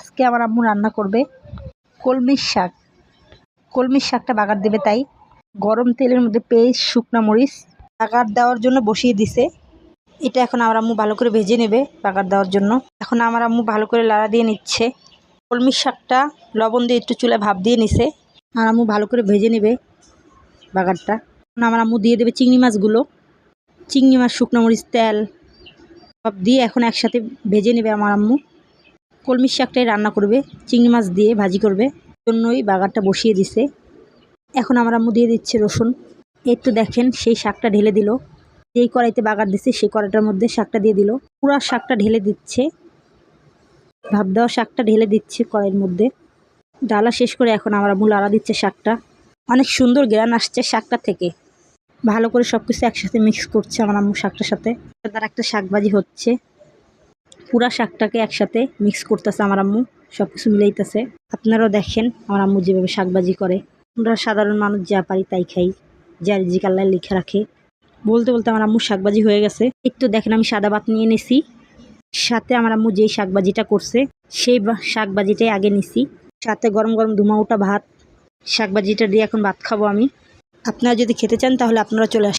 আজকে আমার আম্মু রান্না করবে কলমির শাক। কলমির শাকটা বাগার দেবে, তাই গরম তেলের মধ্যে পেঁয়াজ, শুকনা মরিচ বাগার দেওয়ার জন্য বসিয়ে দিছে। এটা এখন আমার আম্মু ভালো করে ভেজে নেবে বাগার দেওয়ার জন্য। এখন আমার আম্মু ভালো করে লাড়া দিয়ে নিচ্ছে। কলমির শাকটা লবণ দিয়ে একটু চুলায় ভাপ দিয়ে নিছে। আর আম্মু ভালো করে ভেজে নেবে বাগারটা। এখন আমার আম্মু দিয়ে দেবে চিংড়ি মাছগুলো। চিংড়ি মাছ, শুকনো মরিচ, তেল সব দিয়ে এখন একসাথে ভেজে নেবে আমার আম্মু। কলমির শাকটাই রান্না করবে, চিংড়ি মাছ দিয়ে ভাজি করবে, জন্যই বাগারটা বসিয়ে দিছে। এখন আমার আম্মু দিয়ে দিচ্ছে রসুন। এই তো দেখেন সেই শাকটা ঢেলে দিল। যেই কড়াইতে বাগার দিচ্ছে সেই কড়াইটার মধ্যে শাকটা দিয়ে দিল। পুরো শাকটা ঢেলে দিচ্ছে, ভাপ দেওয়া শাকটা ঢেলে দিচ্ছে কড়াইয়ের মধ্যে। ডালা শেষ করে এখন আমার আম্মু লাড়া দিচ্ছে শাকটা। অনেক সুন্দর ঘ্রাণ আসছে শাকটা থেকে। ভালো করে সব কিছু একসাথে মিক্স করছে আমার আম্মু শাকটার সাথে। তার একটা শাক ভাজি হচ্ছে। পুরা শাকটাকে একসাথে মিক্স করতেছে আমার আম্মু, সব কিছু মিলাইতেছে। আপনারাও দেখেন আমার আম্মু যেভাবে শাকভাজি করে। আমরা সাধারণ মানুষ যা পারি তাই খাই, যা রিজিক আল্লাহ লিখে রাখে। বলতে বলতে আমার আম্মুর শাকভাজি হয়ে গেছে। একটু দেখেন আমি সাদা ভাত নিয়ে নিছি, সাথে আমার আম্মু যেই শাকভাজিটা করছে সেই শাকভাজিটাই আগে নিছি, সাথে গরম গরম ধুমা ওঠা ভাত। শাকভাজিটা দিয়ে এখন ভাত খাবো আমি। আপনারা যদি খেতে চান তাহলে আপনারা চলে আসেন।